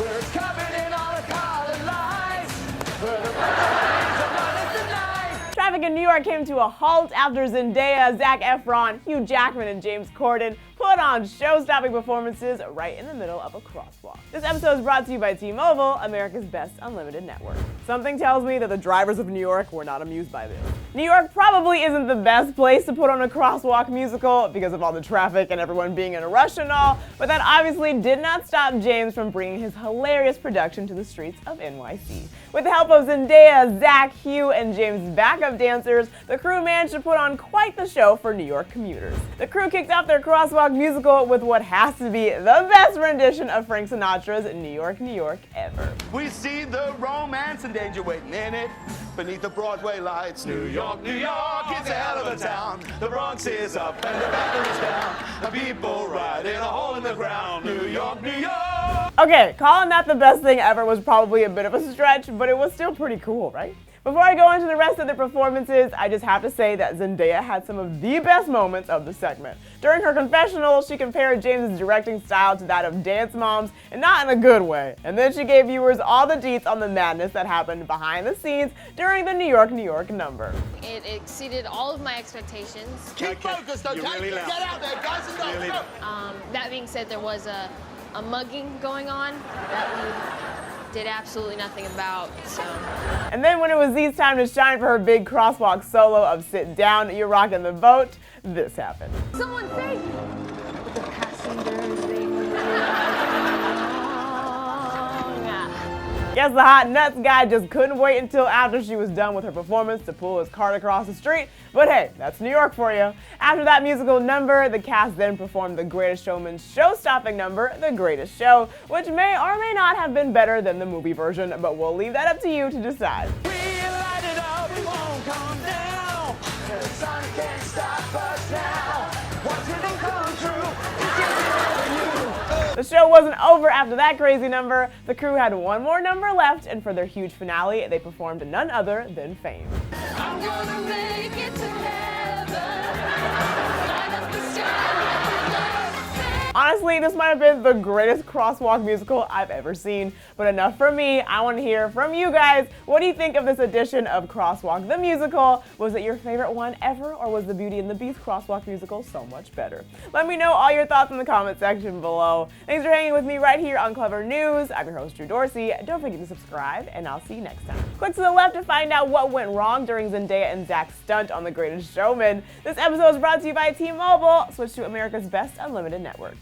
We're coming in on a colored lights. We're the rays of light tonight. Traffic in New York came to a halt after Zendaya, Zac Efron, Hugh Jackman, and James Corden put on show-stopping performances right in the middle of a crosswalk. This episode is brought to you by T-Mobile, America's best unlimited network. Something tells me that the drivers of New York were not amused by this. New York probably isn't the best place to put on a crosswalk musical because of all the traffic and everyone being in a rush and all, but that obviously did not stop James from bringing his hilarious production to the streets of NYC. With the help of Zendaya, Zac, Hugh, and James' backup dancers, the crew managed to put on quite the show for New York commuters. The crew kicked off their Crosswalk Musical with what has to be the best rendition of Frank Sinatra's New York, New York ever. We see the romance and danger waiting in it. Beneath the Broadway lights, New York, New York, it's a hell of a town. The Bronx is up and the battery's down. The people ride in a hole in the ground. New York, New York. Okay, calling that the best thing ever was probably a bit of a stretch, but it was still pretty cool, right? Before I go into the rest of the performances, I just have to say that Zendaya had some of the best moments of the segment. During her confessional, she compared James' directing style to that of Dance Moms, and not in a good way. And then she gave viewers all the deets on the madness that happened behind the scenes during the New York, New York number. It exceeded all of my expectations. Keep focused, okay? Really Get out there, guys, and go, Really? That being said, there was a mugging going on that we did absolutely nothing about, so. And then when it was Zee's time to shine for her big crosswalk solo of Sit Down, You're Rockin' the Boat, this happened. Someone say, the passengers sing. Guess the hot nuts guy just couldn't wait until after she was done with her performance to pull his cart across the street, but hey, that's New York for you. After that musical number, the cast then performed The Greatest Showman's show-stopping number, The Greatest Show, which may or may not have been better than the movie version, but we'll leave that up to you to decide. We light it up, we won't come down. The sun can't stop us now. Watch it come true. It's just you. The show wasn't over after that crazy number. The crew had one more number left, and for their huge finale, they performed none other than Fame. I'm gonna make it to heaven. Light up the sky. Honestly, this might have been the greatest crosswalk musical I've ever seen, but enough from me. I want to hear from you guys. What do you think of this edition of Crosswalk the Musical? Was it your favorite one ever, or was the Beauty and the Beast Crosswalk Musical so much better? Let me know all your thoughts in the comment section below. Thanks for hanging with me right here on Clevver News. I'm your host, Drew Dorsey. Don't forget to subscribe, and I'll see you next time. Click to the left to find out what went wrong during Zendaya and Zac's stunt on The Greatest Showman. This episode is brought to you by T-Mobile. Switch to America's best unlimited network.